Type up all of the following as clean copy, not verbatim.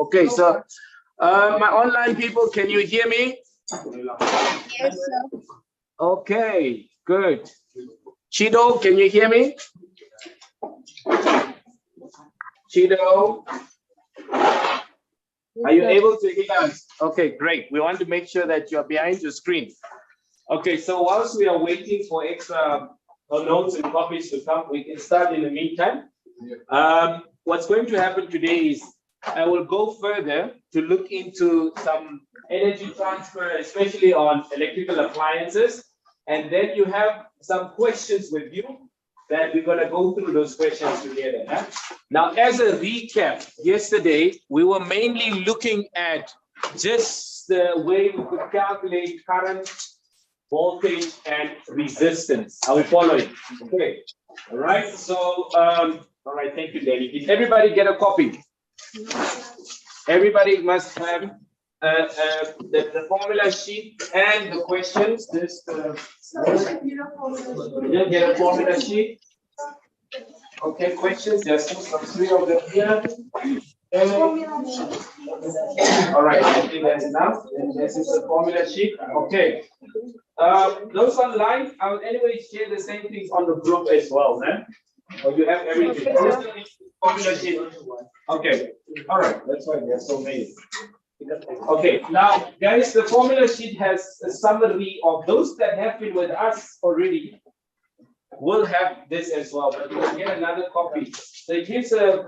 Okay, so my online people, can you hear me? Yes, sir. Okay, good. Chido, can you hear me? Chido, are you able to hear us? Okay, great. We want to make sure that you're behind your screen. Okay, so whilst we are waiting for extra notes and copies to come, we can start in the meantime. What's going to happen today is I will go further to look into some energy transfer, especially on electrical appliances. And then you have some questions with you that we're going to go through those questions together. Huh? Now, as a recap, yesterday, we were mainly looking at just the way we could calculate current, voltage, and resistance. Are we following? Okay. All right. So, all right. Thank you, Danny. Did everybody get a copy? Everybody must have the formula sheet and the questions. This you get a formula sheet. Okay, questions. There's some three of them here. All right, I think that's enough. And this is the formula sheet. Okay. Those online, I will anyway share the same things on the group as well. Then, or you have everything. Formula sheet. Okay. All right. That's why there's so many. Okay. Now, guys, the formula sheet has a summary of those that have been with us already. Will have this as well, but you will get another copy. So it gives a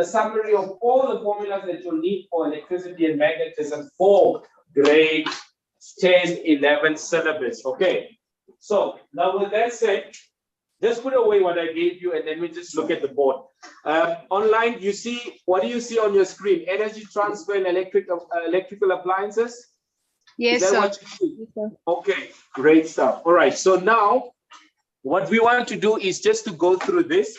summary of all the formulas that you'll need for electricity and magnetism for grade 10, 11 syllabus. Okay. So now with that said, just put away what I gave you and then we just look at the board. Online, you see, what do you see on your screen? Energy transfer and electrical appliances? Yes, Is that sir. what you see? Okay, great stuff. All right, so now what we want to do is just to go through this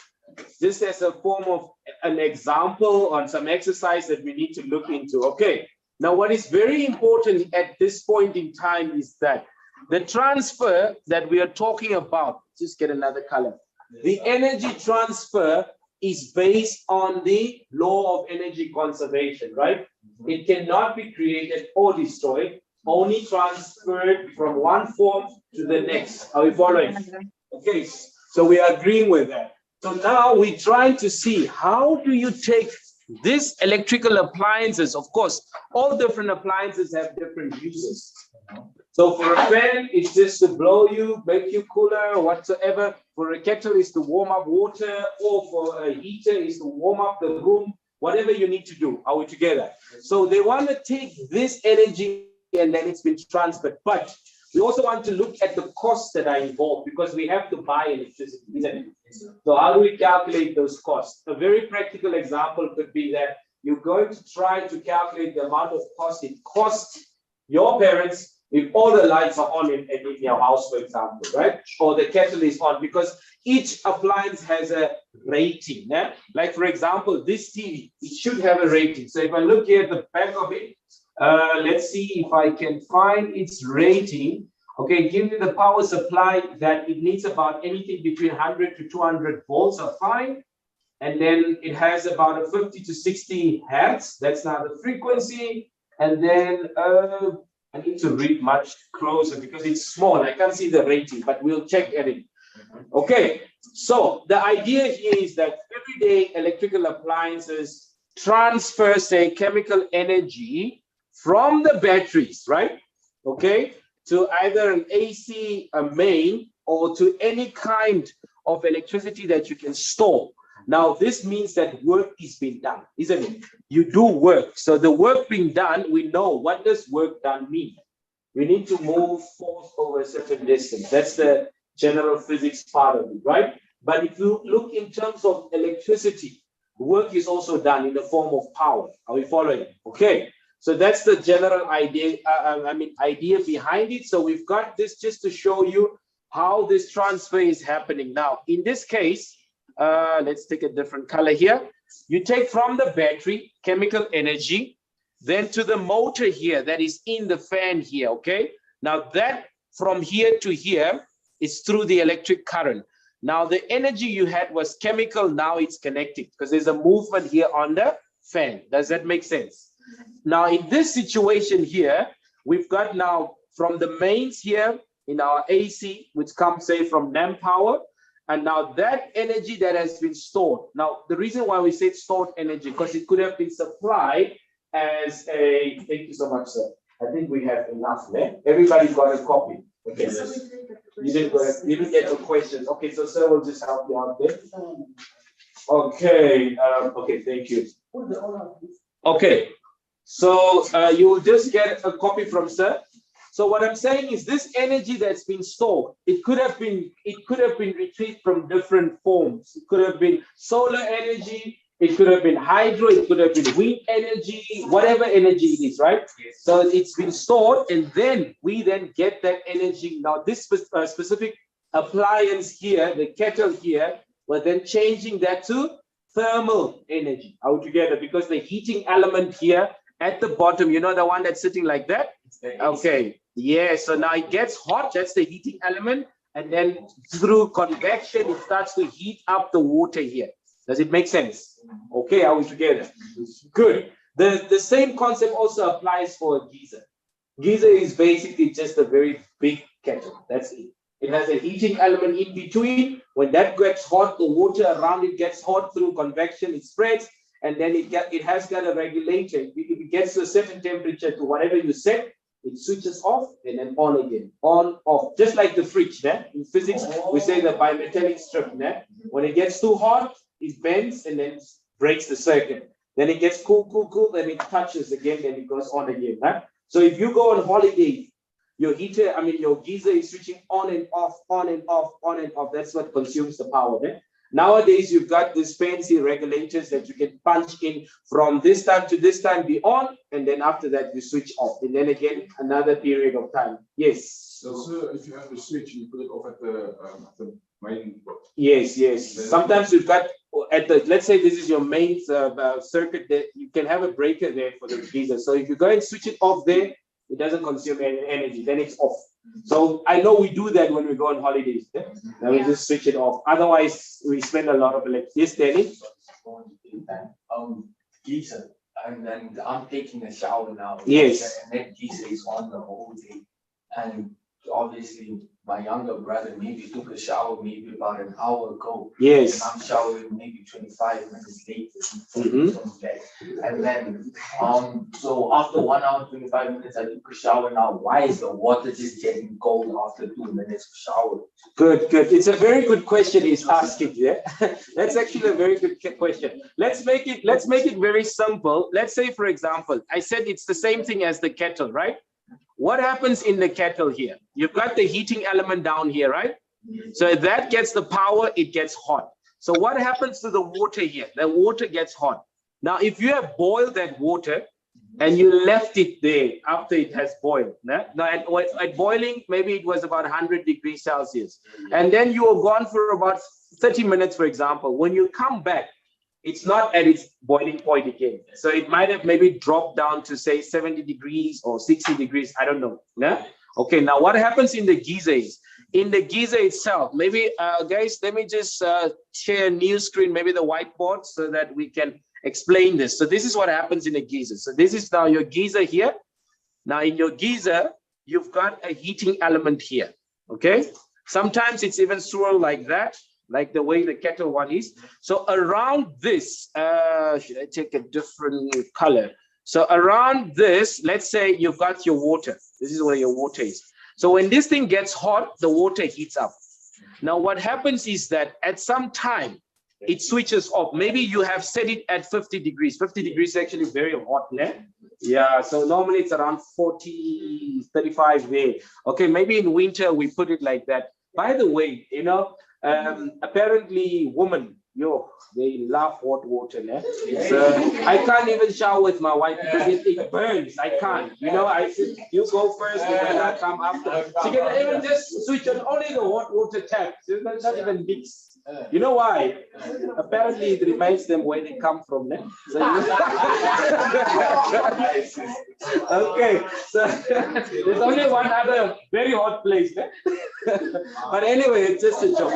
as a form of an example on some exercise that we need to look into. Okay, now what is very important at this point in time is that the transfer that we are talking about, just get another color. The energy transfer is based on the law of energy conservation, right? It cannot be created or destroyed, only transferred from one form to the next. Are we following? Okay, so we are agreeing with that. So now we're trying to see how do you take these electrical appliances. Of course, all different appliances have different uses. So for a fan, it's just to blow you, make you cooler, or whatsoever. For a kettle, is to warm up water, or for a heater, is to warm up the room. Whatever you need to do. Are we together? So they want to take this energy and then it's been transferred. But we also want to look at the costs that are involved because we have to buy electricity, isn't it? So how do we calculate those costs? A very practical example could be that you're going to try to calculate the amount of cost it costs your parents if all the lights are on in your house, for example, right? Or the kettle is on, because each appliance has a rating. Yeah? Like, for example, this TV, it should have a rating. So if I look here at the back of it, let's see if I can find its rating. Okay, give me the power supply that it needs about anything between 100 to 200 volts are fine. And then it has about a 50 to 60 hertz. That's now the frequency. And then I need to read much closer because it's small. I can't see the rating, but we'll check at it. Okay, so the idea here is that everyday electrical appliances transfer, say, chemical energy from the batteries, right? Okay, to either an AC, a main, or to any kind of electricity that you can store. Now, this means that work is being done, isn't it? You do work. So the work being done, we know what does work done mean? We need to move force over a certain distance. That's the general physics part of it, right? But if you look in terms of electricity, work is also done in the form of power. Are we following? Okay. So that's the general idea, idea behind it. So we've got this just to show you how this transfer is happening. Now, in this case, let's take a different color here. You take from the battery chemical energy, then to the motor here that is in the fan here, okay? Now that from here to here is through the electric current. Now the energy you had was chemical, now it's connected because there's a movement here on the fan. Does that make sense? Now, in this situation here, we've got now from the mains here in our AC, which comes, say, from NAM power, and now that energy that has been stored. Now, the reason why we say stored energy, because it could have been supplied as a, thank you so much, sir. I think we have enough, eh? Everybody got a copy. Okay, you didn't get your questions. Okay, so sir will just help you out there. Okay, okay, thank you. Okay, so you will just get a copy from sir. So what I'm saying is this energy that's been stored, it could have been retrieved from different forms. It could have been solar energy, it could have been hydro, it could have been wind energy, whatever energy it is, right? So it's been stored, and then we then get that energy. Now this specific appliance here, the kettle here, we're then changing that to thermal energy altogether, because the heating element here at the bottom, you know, the one that's sitting like that? Okay, yeah, so now it gets hot, that's the heating element, and then through convection, it starts to heat up the water here. Does it make sense? Okay, are we together? Good. The same concept also applies for a geyser. Geyser is basically just a very big kettle. That's it. It has a heating element in between. When that gets hot, the water around it gets hot through convection, it spreads, and then it has got a regulator. If it gets to a certain temperature to whatever you set, it switches off and then on again. On, off. Just like the fridge. Né? In physics, we say the bimetallic strip. Né? When it gets too hot, it bends and then breaks the circuit. Then it gets cool, cool, cool, then it touches again, then it goes on again. Huh? So if you go on holiday, your heater, your geyser is switching on and off, on and off, on and off. That's what consumes the power. Right? Nowadays, you've got these fancy regulators that you can punch in from this time to this time, be on, and then after that, you switch off. And then again, another period of time. Yes. So if you have the switch, you put it off at the main. Yes, yes. Sometimes you've got at the, let's say this is your main circuit, that you can have a breaker there for the geyser. So if you go and switch it off there, it doesn't consume any energy, then it's off. So I know we do that when we go on holidays. Yeah? Then we just switch it off. Otherwise, we spend a lot of electricity. Yes, Danny? Geyser, and I'm taking a shower now. Yes. And that geyser is on the whole day. And obviously, my younger brother maybe took a shower maybe about an hour ago. Yes. And I'm showering maybe 25 minutes later. And then, so after 1 hour, 25 minutes, I took a shower now. Why is the water just getting cold after 2 minutes of shower? Good, good. It's a very good question he's asking. Yeah, that's actually a very good question. Let's make it very simple. Let's say, for example, I said it's the same thing as the kettle, right? What happens in the kettle here? You've got the heating element down here, right? So that gets the power, it gets hot. So what happens to the water here? The water gets hot. Now, if you have boiled that water and you left it there after it has boiled, now at boiling, maybe it was about 100 degrees Celsius. And then you were gone for about 30 minutes, for example. When you come back, it's not at its boiling point again. So it might have maybe dropped down to say 70 degrees or 60 degrees. I don't know. Yeah. Okay. Now what happens in the geyser is, in the geyser itself, maybe guys, let me just share a new screen, maybe the whiteboard, so that we can explain this. So this is what happens in a geyser. So this is now your geyser here. Now in your geyser, you've got a heating element here. Okay. Sometimes it's even swirled like that, like the way the kettle one is. So around this, should I take a different color? So around this, let's say you've got your water. This is where your water is. So when this thing gets hot, the water heats up. Now what happens is that at some time, it switches off. Maybe you have set it at 50 degrees. 50 degrees is actually very hot, né? Yeah, so normally it's around 40, 35 there. Okay, maybe in winter we put it like that. By the way, you know, apparently women, they love hot water. Né? So I can't even shower with my wife because it burns. I can't. You know, you go first and then I come after. She can even just switch on only the hot water tap. So not even mix. You know why? Apparently it reminds them where they come from. Né? So, okay, so there's only one other very hot place. Né? But anyway, it's just a joke.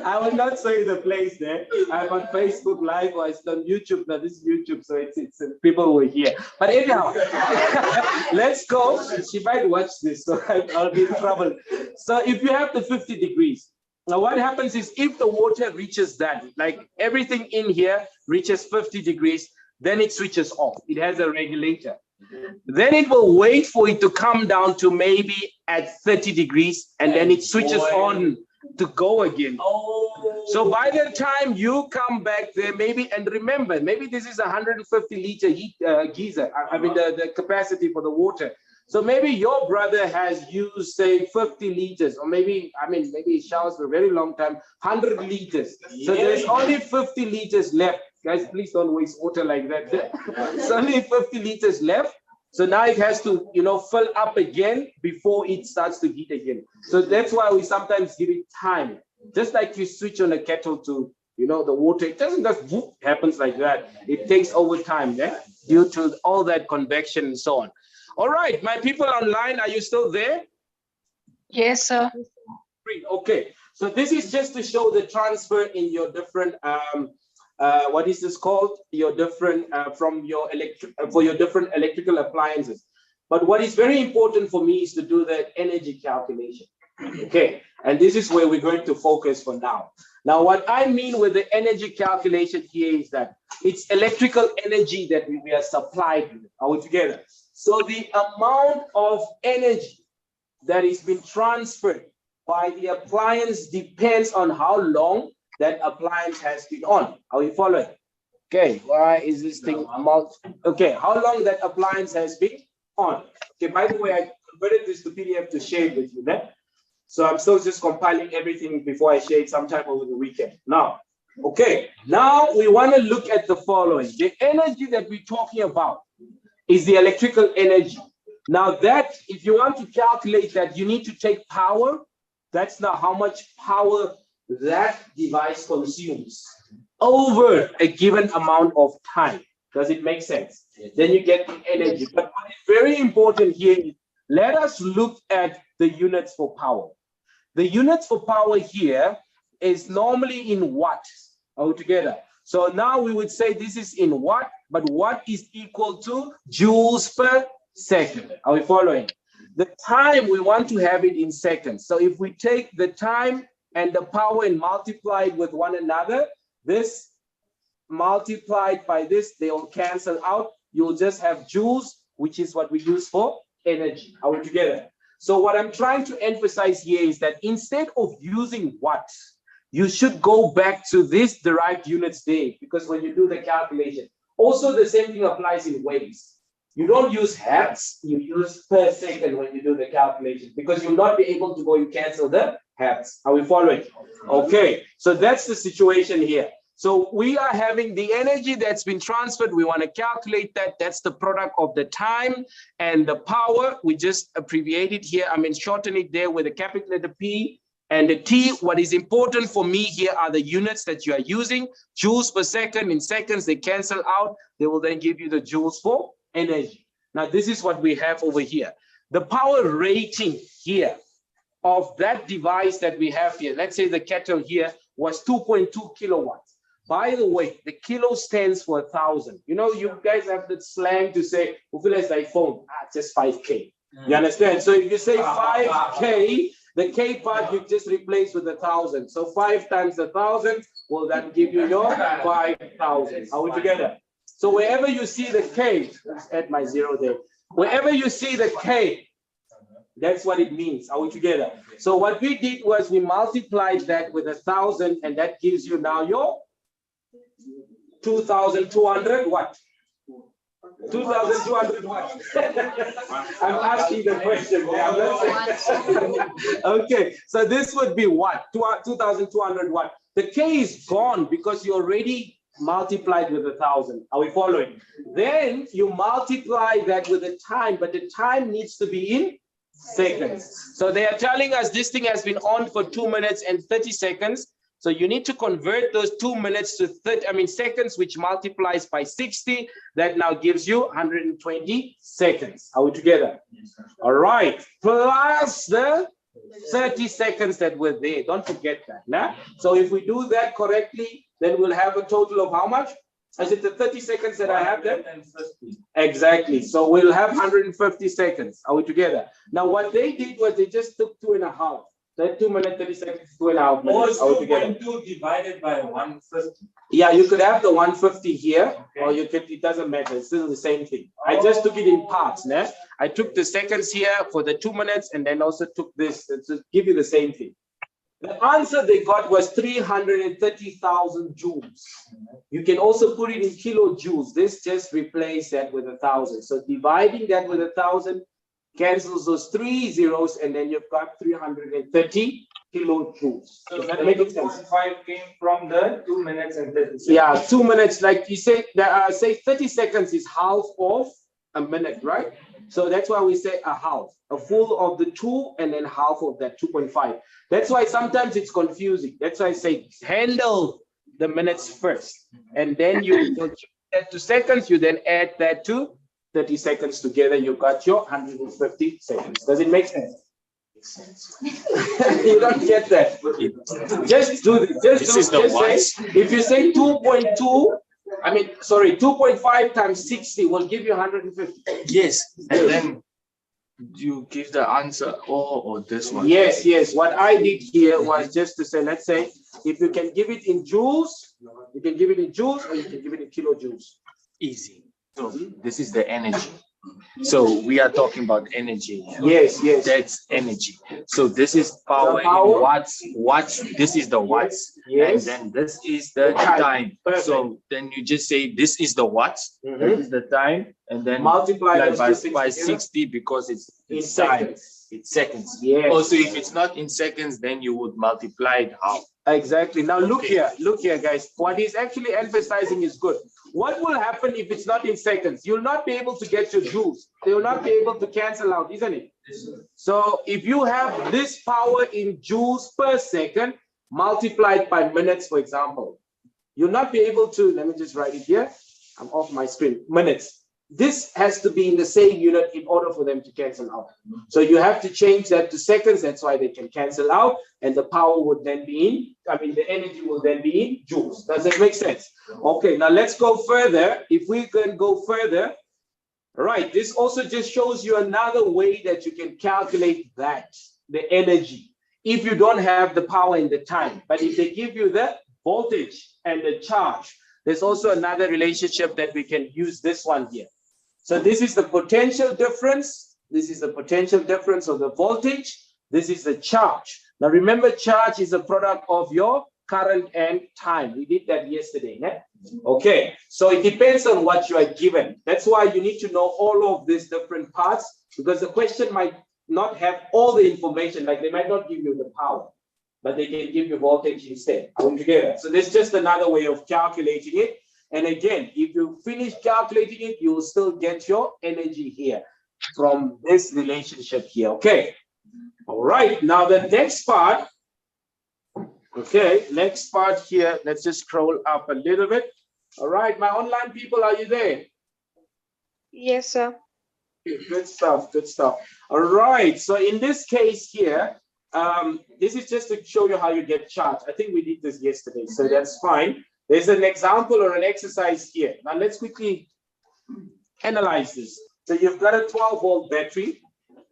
I will not say the place there. I'm on Facebook Live or it's on YouTube. Now this is YouTube, so it's people will hear. But anyhow, let's go. She might watch this, so I'll be in trouble. So if you have the 50 degrees, now what happens is if the water reaches that, like everything in here reaches 50 degrees, then it switches off. It has a regulator. Then it will wait for it to come down to maybe at 30 degrees, and then it switches on to go again. So by the time you come back there, maybe, and remember, maybe this is a 150 liter heat geyser, I mean the capacity for the water. So maybe your brother has used, say, 50 liters, or maybe, I mean, maybe he showers for a very long time, 100 liters. So there's only 50 liters left. Guys, please don't waste water like that. It's only 50 liters left. So now it has to, you know, fill up again before it starts to heat again. So that's why we sometimes give it time. Just like you switch on a kettle to, you know, the water, it doesn't just whoop, happens like that. It takes over time, yeah, due to all that convection and so on. All right, my people online, are you still there? Yes, sir. Okay, so this is just to show the transfer in your different what is this called? Your different from your for your different electrical appliances. But what is very important for me is to do the energy calculation. Okay, and this is where we're going to focus for now. Now, what I mean with the energy calculation here is that it's electrical energy that we are supplied with. Are we together? So the amount of energy that is being transferred by the appliance depends on how long that appliance has been on. Are we following? Okay, why is this thing okay, how long that appliance has been on? Okay, by the way, I converted this to PDF to share it with you then. So I'm still just compiling everything before I share it sometime over the weekend. Now, okay, now we want to look at the following. The energy that we're talking about is the electrical energy. Now that, if you want to calculate that, you need to take power. That's now how much power that device consumes over a given amount of time. Does it make sense? Then you get the energy. But what is very important here is, let us look at the units for power. The units for power here is normally in watts altogether. So now we would say this is in watt, but watt is equal to joules per second. Are we following? The time, we want to have it in seconds. So if we take the time and the power and multiply it with one another, this multiplied by this, they will cancel out. You'll just have joules, which is what we use for energy. Are we together? So what I'm trying to emphasize here is that instead of using watts, you should go back to this derived units there, because when you do the calculation, also the same thing applies in waves. You don't use hertz, you use per second when you do the calculation, because you'll not be able to go and cancel the hertz. Are we following? Okay, so that's the situation here. So we are having the energy that's been transferred. We want to calculate that. That's the product of the time and the power. We just abbreviate it here. I mean, shorten it there with a capital letter P and the T. What is important for me here are the units that you are using. Joules per second. In seconds, they cancel out. They will then give you the joules for energy. Now, this is what we have over here. The power rating here of that device that we have here, let's say the kettle here was 2.2 kilowatts. By the way, the kilo stands for 1,000. You know, you guys have the slang to say, iPhone, just 5K. You understand? So if you say 5K, the K part you just replace with 1,000. So 5 times 1,000 will then give you your 5,000. Are we together? So wherever you see the K, let's add my zero there. Wherever you see the K, that's what it means. Are we together? So what we did was we multiplied that with 1,000, and that gives you now your 2,200 what? 2,200 what? I'm asking the question. Okay, so this would be what? 2,200 what? The K is gone because you already multiplied with 1,000. Are we following? Then you multiply that with the time, but the time needs to be in seconds. So they are telling us this thing has been on for 2 minutes and 30 seconds. So you need to convert those 2 minutes to seconds, which multiplies by 60. That now gives you 120 seconds. Are we together? All right. Plus the 30 seconds that were there. Don't forget that. Nah? So if we do that correctly, then we'll have a total of how much? Is it the 30 seconds that I have there? 150. Exactly. So we'll have 150 seconds. Are we together? Now what they did was they just took 2.5. That 2 minutes, 30 seconds, 2.5 minutes. Are we together? 2.2 divided by 150. Yeah, you could have the 150 here, Okay. or you could, it doesn't matter, it's still the same thing. I just took it in parts, né? I took the seconds here for the 2 minutes and then also took this to give you the same thing. The answer they got was 330,000 joules. You can also put it in kilojoules. This just replace that with 1,000. So dividing that with 1,000 cancels those 3 zeros, and then you've got 330 kilojoules. So Does the that make sense? 2.5 came from the 2 minutes and 30 seconds. Yeah, 2 minutes, like you say, say 30 seconds is half of a minute, right? So that's why we say a half, a full of the 2 and then half of that 2.5. That's why sometimes it's confusing. That's why I say handle the minutes first, and then you add to seconds, you then add that to 30 seconds together, you got your 150 seconds. Does it make sense? You don't get that. Just do this. Say, if you say 2.2, I mean, sorry, 2.5 times 60 will give you 150. Yes, and then you give the answer or this one. Yes, yes. What I did here was just to say, let's say, if you can give it in joules, you can give it in joules, or you can give it in kilojoules. Easy. So this is the energy. So we are talking about energy. Yes, yes. That's energy. So this is power, power. in watts. This is the watts. Yes. And then this is the Time. time. Perfect. So then you just say this is the watts. This is the time, and then Multiply those by two things together 60 because it's in time. seconds. It's seconds. Yes. Also, if it's not in seconds, then you would multiply it half. Exactly. Now look here, guys. What he's actually emphasizing is good. What will happen if it's not in seconds? You'll not be able to get your joules. They will not be able to cancel out, isn't it? So if you have this power in joules per second multiplied by minutes, for example, you'll not be able to, let me just write it here. I'm off my screen. Minutes. This has to be in the same unit in order for them to cancel out. So you have to change that to seconds. That's why they can cancel out. And the power would then be the energy will then be in joules. Does that make sense? Okay, now let's go further. If we can go further, right, this also just shows you another way that you can calculate that, the energy, if you don't have the power and the time. But if they give you the voltage and the charge, there's also another relationship that we can use, this one here. So this is the potential difference. This is the potential difference of the voltage. This is the charge. Now remember, charge is a product of your current and time. We did that yesterday. Yeah? Okay, so it depends on what you are given. That's why you need to know all of these different parts, because the question might not have all the information. Like they might not give you the power, but they can give you voltage instead. Come together. So this is just another way of calculating it. And again, if you finish calculating it, you will still get your energy here from this relationship here. Okay. All right. Now the next part. Okay. Next part here. Let's just scroll up a little bit. All right. My online people, are you there? Yes, sir. Good stuff. Good stuff. All right. So in this case here, this is just to show you how you get charged. I think we did this yesterday, so that's fine. There's an example or an exercise here. Now let's quickly analyze this. So you've got a 12-volt battery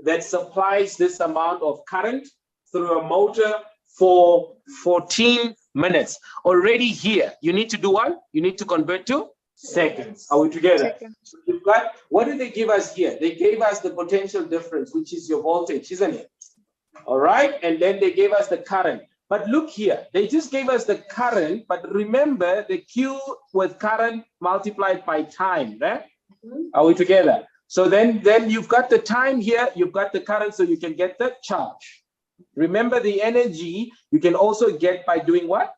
that supplies this amount of current through a motor for 14 minutes. Already here, you need to do what? You need to convert to seconds. Are we together? Seconds. So you've got, what did they give us here? They gave us the potential difference, which is your voltage, isn't it? All right, and then they gave us the current. But look here, they just gave us the current, but remember the Q with current multiplied by time, right? Are we together? So then you've got the time here, you've got the current, so you can get the charge. Remember the energy you can also get by doing what?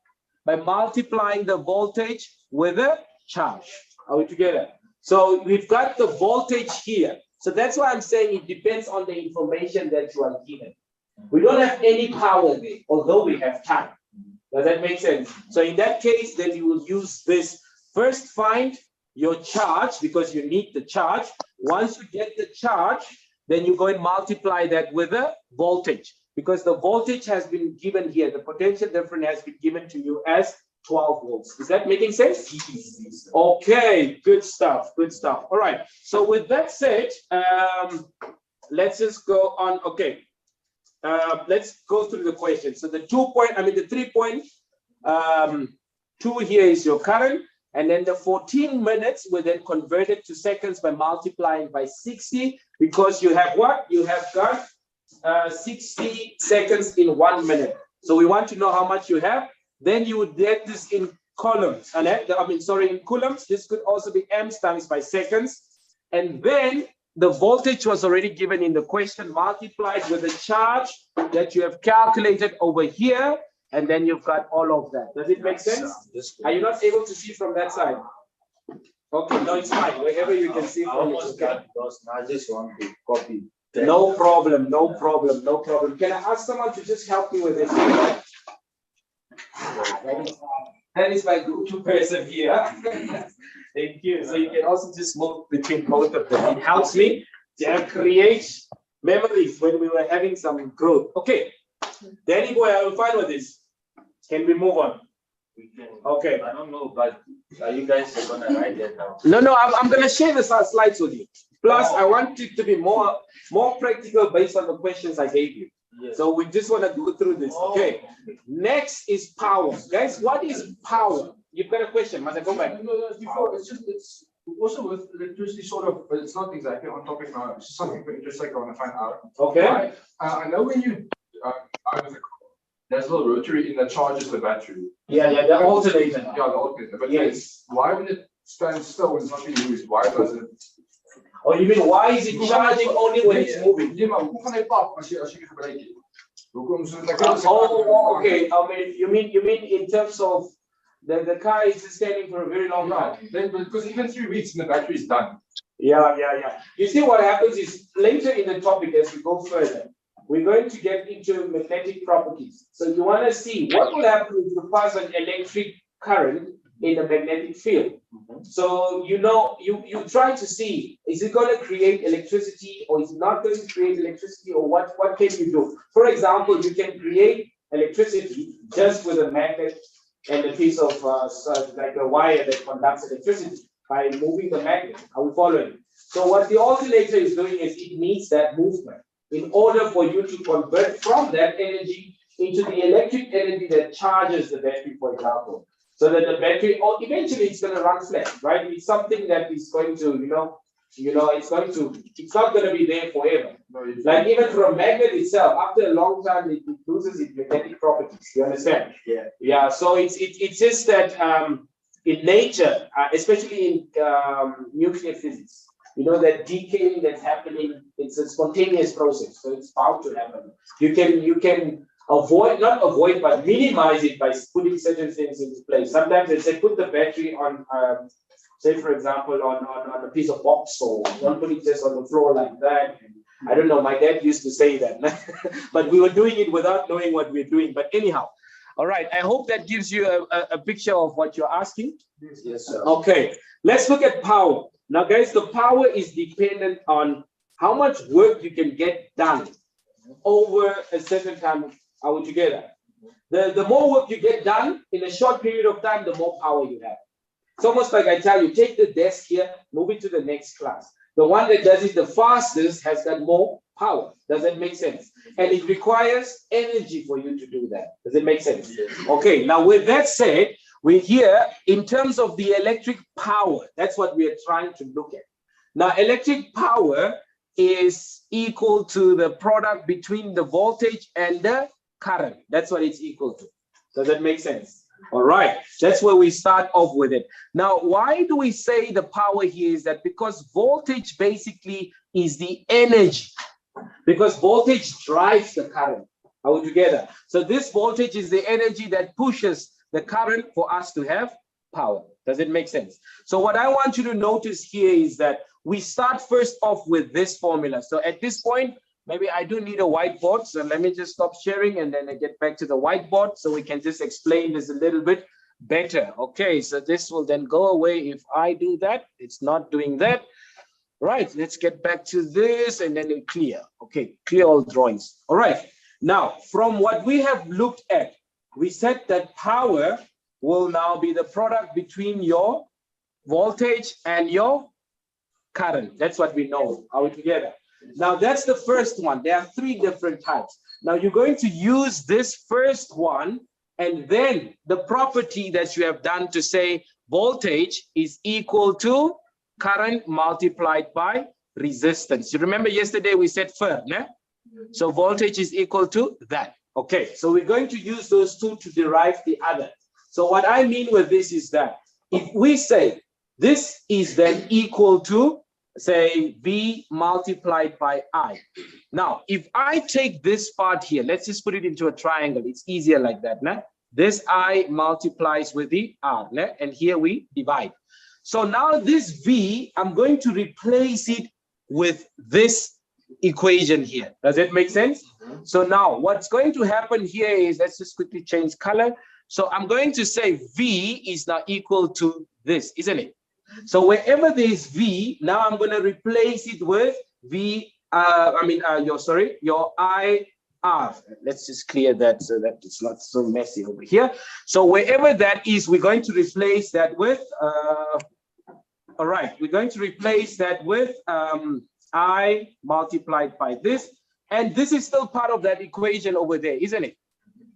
By multiplying the voltage with the charge. Are we together? So we've got the voltage here. So that's why I'm saying it depends on the information that you are given. We don't have any power there, although we have time. Does that make sense? So in that case, then you will use this. First, find your charge, because you need the charge. Once you get the charge, then you go and multiply that with the voltage. because the voltage has been given here. The potential difference has been given to you as 12 volts. Is that making sense? Okay, good stuff, good stuff. All right, so with that said, let's just go on. Okay, let's go through the question. So the 3.2 here is your current, and then the 14 minutes will then convert it to seconds by multiplying by 60, because you have what? You have got 60 seconds in 1 minute. So we want to know how much you have. Then you would get this in coulombs, and in coulombs. This could also be amps times by seconds. And then the voltage was already given in the question, multiplied with the charge that you have calculated over here, and then you've got all of that. Does it make sense? Are you not able to see from that side? Okay, no, it's fine. Wherever you can see from it. Okay. I just want to copy. No problem, no problem, no problem. Can I ask someone to just help me with this? That is my go-to person here. Thank you. So you can also just move between both of them. It helps me to create memories when we were having some growth. Okay. Danny boy, I will fine with this. Can we move on? We can. Okay. I don't know, but are you guys gonna write that down? No, I'm gonna share the slides with you. Plus, I want it to be more practical based on the questions I gave you. Yes. So we just want to go through this. Okay. Next is power. Guys, what is power? You've got a question. Must I go back? No, before, it's also with electricity sort of, but it's not exactly on topic now. It's just something for interest sake I want to find out. Okay. I know when you there's a little rotary in that charges the battery. Yeah, the alternator. Yeah, the alternator. But Yes. why when it stands still when it's not being used? Why does it? Oh, you mean why is it charging only when it's moving? Yeah, maar hoe gaan hy pap as jy gebruik het? Hoekom so dat Oh, okay. I mean, you mean in terms of the car is standing for a very long time. Then because even 3 weeks and the battery is done. Yeah. You see what happens is later in the topic as we go further, we're going to get into magnetic properties. So you want to see what will happen if you pass an electric current in a magnetic field. So you try to see, is it going to create electricity or is it not going to create electricity, or what can you do? For example, you can create electricity just with a magnet and a piece of like a wire that conducts electricity by moving the magnet. Are we following? So what the alternator is doing is it needs that movement in order for you to convert from that energy into the electric energy that charges the battery, for example. So that the battery, or eventually it's going to run flat, right? It's something that is going to, it's not going to be there forever. Like even for a magnet itself, after a long time, it loses its magnetic properties. You understand? Yeah. Yeah. So it's just that in nature, especially in nuclear physics, that decaying that's happening, it's a spontaneous process. So it's bound to happen. You can not avoid, but minimize it by putting certain things into place. Sometimes they say put the battery on, say for example, on a piece of box, or don't put it just on the floor like that. I don't know, my dad used to say that, but we were doing it without knowing what we're doing. But anyhow, all right, I hope that gives you a picture of what you're asking. Yes, sir. Okay, let's look at power. Now, guys, the power is dependent on how much work you can get done over a certain time. Are we together? The more work you get done in a short period of time, the more power you have. It's almost like I tell you, take the desk here, move it to the next class. The one that does it the fastest has got more power. Does that make sense? And it requires energy for you to do that. Does it make sense? Yes. Okay, now with that said, we're here in terms of the electric power. That's what we are trying to look at. Now, electric power is equal to the product between the voltage and the current. That's what it's equal to. Does that make sense? All right, that's where we start off with it. Now, why do we say the power here is that? Because voltage basically is the energy, because voltage drives the current. Are we together? So this voltage is the energy that pushes the current for us to have power. Does it make sense? So what I want you to notice here is that we start first off with this formula. So at this point, maybe I do need a whiteboard. So let me just stop sharing and then I get back to the whiteboard so we can just explain this a little bit better. Okay, so this will then go away if I do that. It's not doing that. Right, let's get back to this and then we clear. Okay, clear all drawings. All right, Now, from what we have looked at, we said that power will now be the product between your voltage and your current. That's what we know. Are we together? Now, that's the first one. There are three different types. Now, you're going to use this first one, and then the property that you have done to say voltage is equal to current multiplied by resistance. You remember yesterday we said Fer, né? So voltage is equal to that. Okay, so we're going to use those two to derive the other. So what I mean with this is that if we say this is then equal to, say, V multiplied by I. Now, if I take this part here, let's just put it into a triangle. It's easier like that, né? This I multiplies with the R, né? And here we divide. So now this V, I'm going to replace it with this equation here. Does that make sense? So now what's going to happen here is, let's just quickly change color. So I'm going to say V is now equal to this, isn't it? So wherever there is V, now I'm going to replace it with V, your IR. Let's just clear that so that it's not so messy over here. So wherever that is, we're going to replace that with, all right, we're going to replace that with I multiplied by this. And this is still part of that equation over there, isn't it?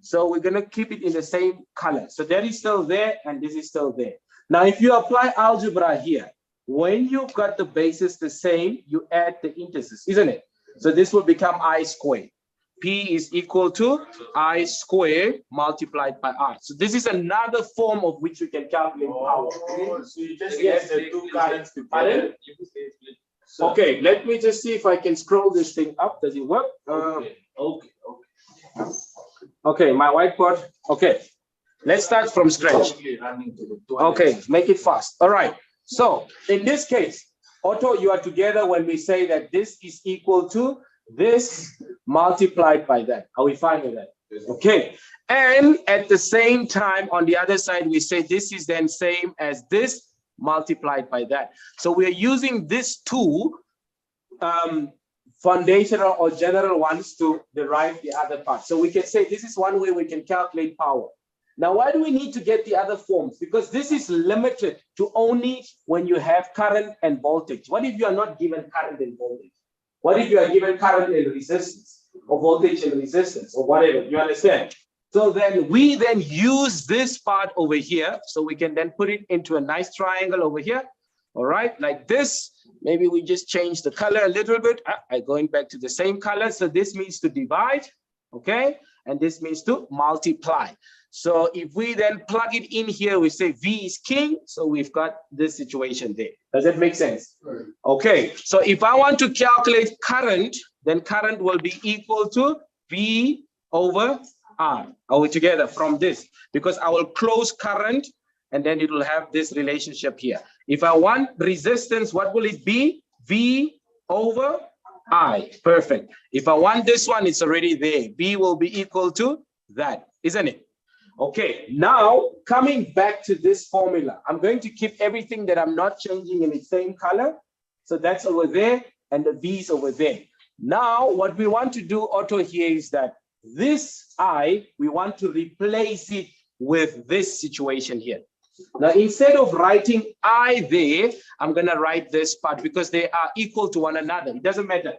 So we're going to keep it in the same color. So that is still there, and this is still there. Now, if you apply algebra here, when you've got the bases the same, you add the indices, isn't it? So this will become I squared. P is equal to I squared multiplied by R. So this is another form of which we can calculate power. So you just get the two currents together. Okay, let me just see if I can scroll this thing up. Does it work? Okay, my whiteboard. Okay, let's start from scratch. Okay, make it fast. All right. So in this case, Otto, you are together when we say that this is equal to this multiplied by that. Are we fine with that? Okay. And at the same time, on the other side, we say this is then same as this multiplied by that. So we are using these two foundational or general ones to derive the other part. So we can say this is one way we can calculate power. Now, why do we need to get the other forms? Because this is limited to only when you have current and voltage. What if you are not given current and voltage? What if you are given current and resistance, or voltage and resistance, or whatever? You understand? So then we then use this part over here. So we can then put it into a nice triangle over here. All right, like this. Maybe we just change the color a little bit. I'm going back to the same color. So this means to divide, okay? And this means to multiply. So if we then plug it in here, we say V is king. So we've got this situation there. Does that make sense? Right. Okay, so if I want to calculate current, then current will be equal to V over R. Are we together from this? Because I will close current and then it will have this relationship here. If I want resistance, what will it be? V over I. Perfect. If I want this one, it's already there. V will be equal to that, isn't it? Okay, now coming back to this formula, I'm going to keep everything that I'm not changing in the same color. So that's over there and the V is over there. Now, what we want to do, Otto, here is that this I, we want to replace it with this situation here. Now, instead of writing I there, I'm going to write this part because they are equal to one another. It doesn't matter.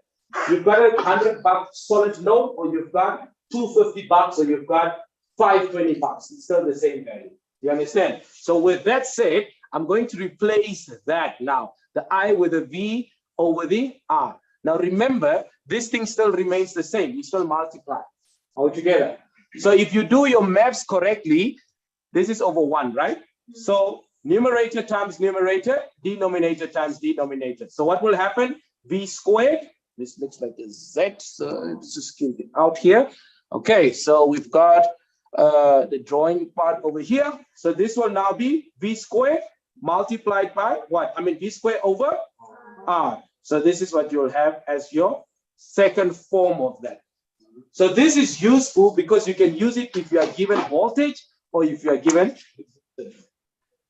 You've got a $100 solid note, or you've got $250, or you've got $520. It's still the same value. You understand? So with that said, I'm going to replace that now. The I with a V over the R. Now remember, this thing still remains the same. You still multiply all together. So if you do your maths correctly, this is over 1, right? So numerator times numerator, denominator times denominator. So what will happen? V squared. This looks like a Z, so let's just keep it out here. Okay, so we've got the drawing part over here. So this will now be V squared multiplied by what? I mean, V squared over R. So this is what you'll have as your second form of that. So this is useful because you can use it if you are given voltage or if you are given.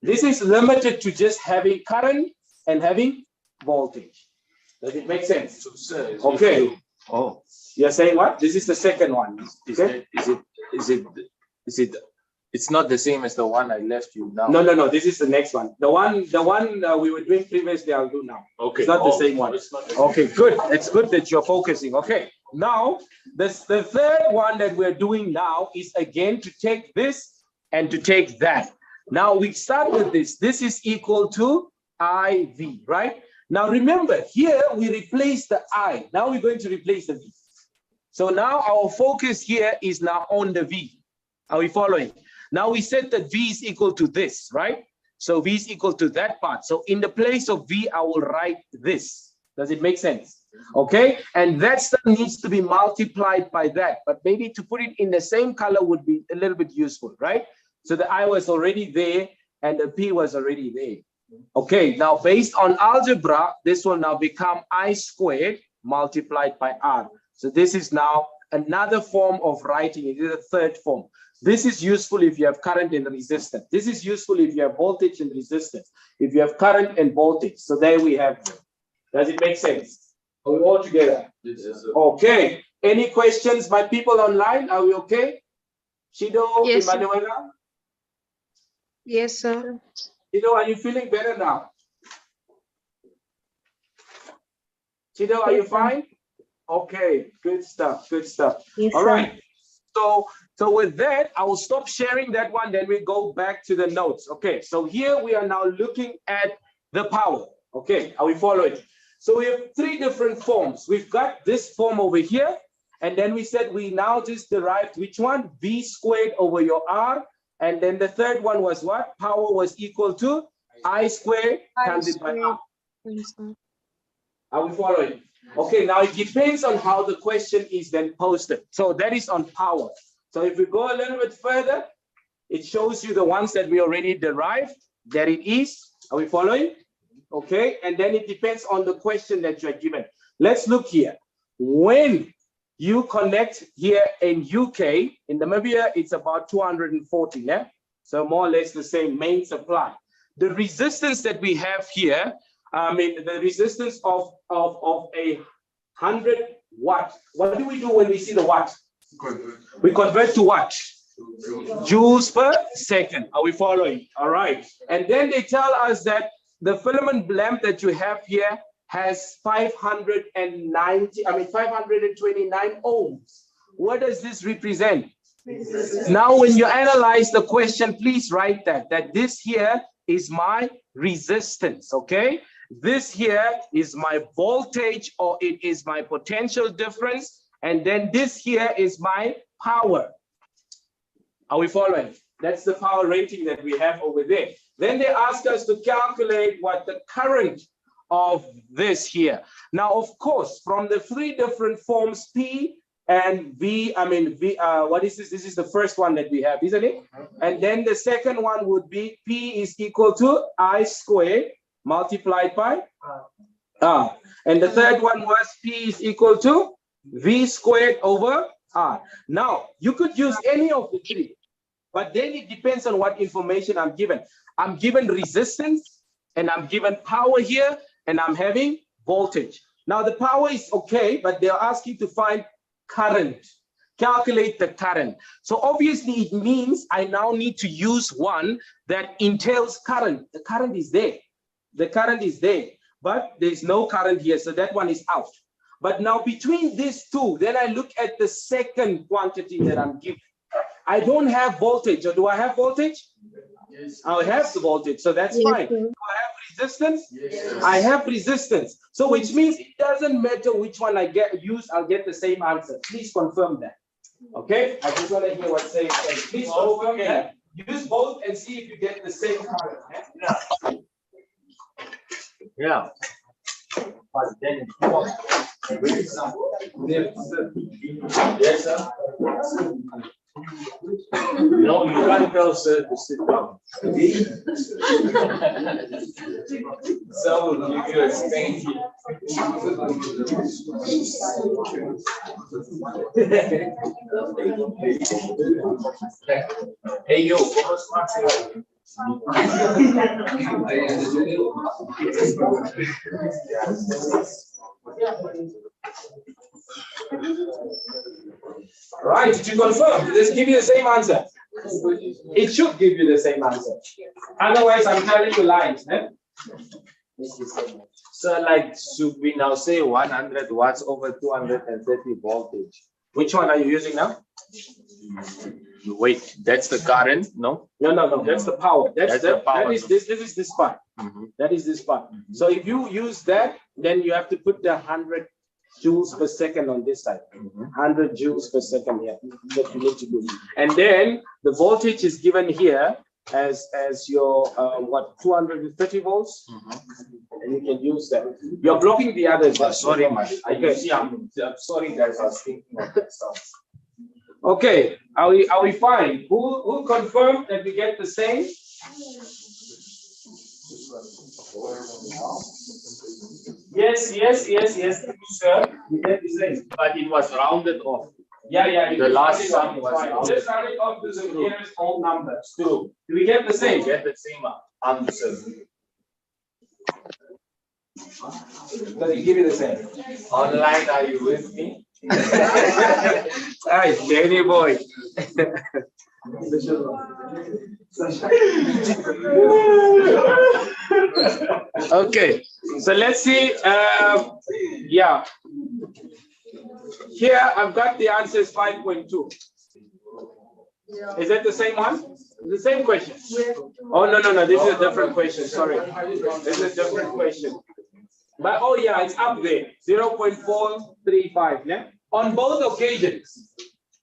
This is limited to just having current and having voltage. Does it make sense? So, sir, okay. Oh, You're saying what? This is the second one. Okay? It's not the same as the one I left you now. No. This is the next one. The one we were doing previously, I'll do now. Okay. It's not the same one. It's not the same. Okay, good. It's good that you're focusing. Okay. Now, the third one that we're doing now is again to take this and to take that. Now we start with this. This is equal to IV, right? Now remember, here we replace the I. Now we're going to replace the V. So now our focus here is now on the V. Are we following? Now we said that V is equal to this, right? So V is equal to that part. So in the place of V, I will write this. Does it make sense? Okay, and that stuff needs to be multiplied by that, but maybe to put it in the same color would be a little bit useful, right? So the I was already there and the P was already there. Okay, now based on algebra, this will now become I squared multiplied by R. So this is now another form of writing. It is a third form. This is useful if you have current and resistance. This is useful if you have voltage and resistance. If you have current and voltage. So there we have it. Does it make sense? Are we all together? Okay. Any questions, my people online? Are we okay? Shido, Yes, sir. Emanuela? Yes, sir. Shido, are you feeling better now? Shido, are you fine? Okay, good stuff, good stuff. Yes, All sir. right. So with that, I will stop sharing that one, then we go back to the notes. Okay, so here we are now looking at the power. Okay, are we following? So we have three different forms. We've got this form over here, and then we said we now just derived which one? V squared over your R, and then the third one was what? Power was equal to I squared times it by R. Yes, sir. Are we following? Okay, now it depends on how the question is then posted. So that is on power. So if we go a little bit further, it shows you the ones that we already derived. There it is. Are we following? Okay, and then it depends on the question that you're given. Let's look here. When you connect here in UK, in Namibia, it's about 240, yeah? So more or less the same main supply. The resistance that we have here, I mean, the resistance of a 100 watt. What do we do when we see the watt? We convert to what? Joules per second. Are we following? All right. And then they tell us that the filament lamp that you have here has 529 ohms. What does this represent? Now, when you analyze the question, please write that this here is my resistance, okay? This here is my voltage, or it is my potential difference. And then this here is my power. Are we following? That's the power rating that we have over there. Then they ask us to calculate what the current of this here. Now, of course, from the three different forms, P and V, what is this? This is the first one that we have, isn't it? And then the second one would be P is equal to I squared multiplied by R. And the third one was P is equal to V squared over R. Now, you could use any of the three, but then it depends on what information I'm given. I'm given resistance, and I'm given power here, and I'm having voltage. Now, the power is okay, but they're asking to find current. Calculate the current. So obviously, it means I now need to use one that entails current. The current is there. The current is there, but there's no current here, so that one is out. But now between these two, then I look at the second quantity that I'm given. I don't have voltage, or do I have voltage? Yes. I have the voltage, so that's fine. Do I have resistance? Yes. I have resistance. So which means it doesn't matter which one I use, I'll get the same answer. Please confirm that. Okay? I just want to hear what's saying. Please confirm that. Use both and see if you get the same current. Yeah. But then yes, sir. No, you can't tell sir to sit down. So will give you a spank. Hey yo, Right, did you confirm? Did this give you the same answer? It should give you the same answer. Otherwise, I'm telling you lies. Eh? So like, should we now say 100 watts over 230 voltage? Which one are you using now? Wait, that's the current, no? No. That's the power. That's the power. That is this. This is this part. That is this part. So if you use that, then you have to put the 100 joules per second on this side. 100 joules per second here. That you need to do. And then the voltage is given here as your what 230 volts, and you can use that. You're blocking the others. Sorry, man. Okay. I'm sorry, guys. I was thinking of that sound. Okay, are we fine? Who confirmed that we get the same? Yes, sir. We get the same. But it was rounded off. Yeah. The last sum was rounded. Just round it off to the nearest whole number. True. Do we get the same? Get the same answer. Does it give you the same? Online, are you with me? Hi, Danny boy. Okay, so let's see. Yeah. Here I've got the answers 5.2. Is that the same one? The same question? Oh, no. This is a different question. Sorry. This is a different question. But oh yeah, it's up there. 0.435. Yeah? On both occasions.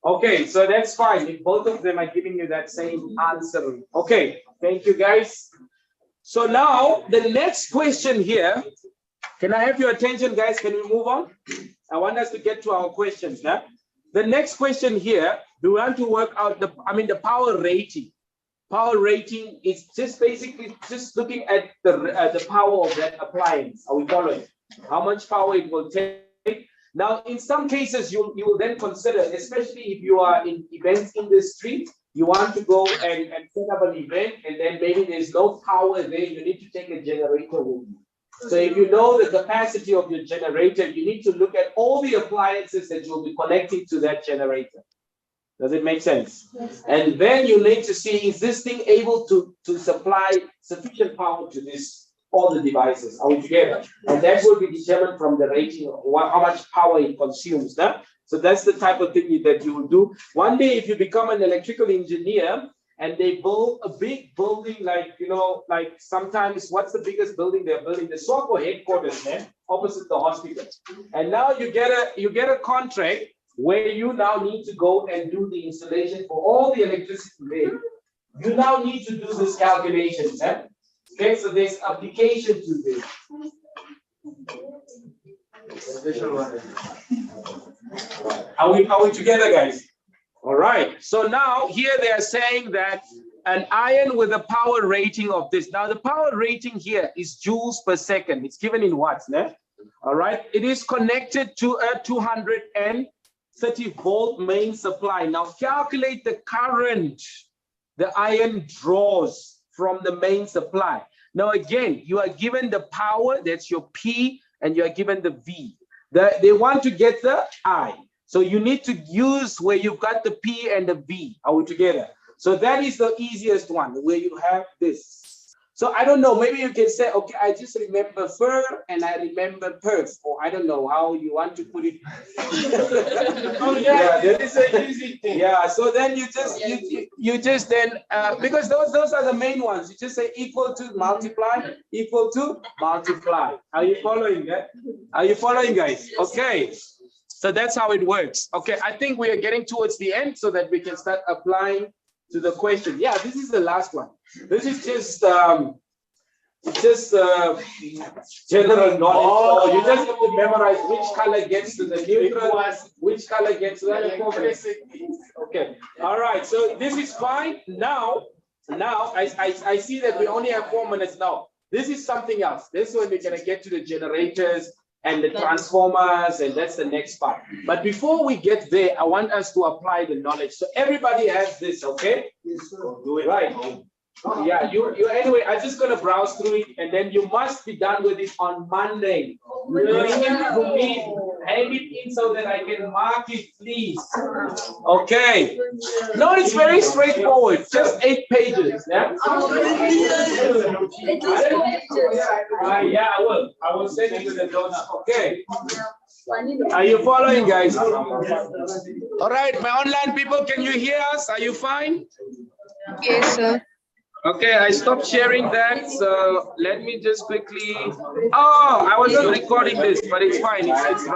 Okay, so that's fine. If both of them are giving you that same answer. Okay, thank you guys. So now the next question here. Can I have your attention, guys? Can we move on? I want us to get to our questions now. The next question here, we want to work out the power rating. Power rating is just basically just looking at the power of that appliance. Are we following? How much power it will take? Now, in some cases, you will then consider, especially if you are in events industry, you want to go and set up an event, and then maybe there's no power there. You need to take a generator with you. So if you know the capacity of your generator, you need to look at all the appliances that you'll be connecting to that generator. Does it make sense? Yes. And then you need to see, is this thing able to supply sufficient power to all the devices? Are we together? And that will be determined from the rating of how much power it consumes. Huh? So that's the type of thing that you will do. One day, if you become an electrical engineer, and they build a big building, like sometimes, what's the biggest building they're building? The SWAPO headquarters, man, opposite the hospital. And now you get a contract where you now need to go and do the installation for all the electricity there. You now need to do this calculation. Eh? Okay, so there's application to this. Are we together, guys? All right, so now here they are saying that an iron with a power rating of this. Now the power rating here is joules per second. It's given in watts, né? All right, it is connected to a 230 volt main supply. Now calculate the current the iron draws from the main supply. Now again, you are given the power, that's your P, and you are given the V. They want to get the I. So you need to use where you've got the P and the V. Are we together? So that is the easiest one, where you have this. So I don't know, maybe you can say, okay, I just remember fur and I remember perf, or I don't know how you want to put it. Oh yeah, that is an easy thing. Yeah, so then you just then because those are the main ones. You just say equal to multiply, equal to multiply. Are you following that? Are you following, guys? Okay. So that's how it works. Okay, I think we are getting towards the end so that we can start applying to the question. Yeah, this is the last one. This is just general knowledge. So you just have to memorize which color gets to the neutral, which color gets to the electricity. Okay. All right. So this is fine. Now I see that we only have 4 minutes now. This is something else. This is when we're gonna get to the generators and the transformers, and that's the next part. But before we get there, I want us to apply the knowledge. So everybody has this, okay? Yes, sir. Do it right. Yeah, you anyway, I'm just gonna browse through it, and then you must be done with it on Monday. You bring it to me Hand it in so that I can mark it, please. Okay. No, it's very straightforward. Just 8 pages. Yeah. Yeah, I will. I will send it to the donor. Okay. Are you following, guys? All right, my online people, can you hear us? Are you fine? Yes, sir. Okay, I stopped sharing that, so let me just quickly. Oh, I wasn't recording this, but it's fine. It's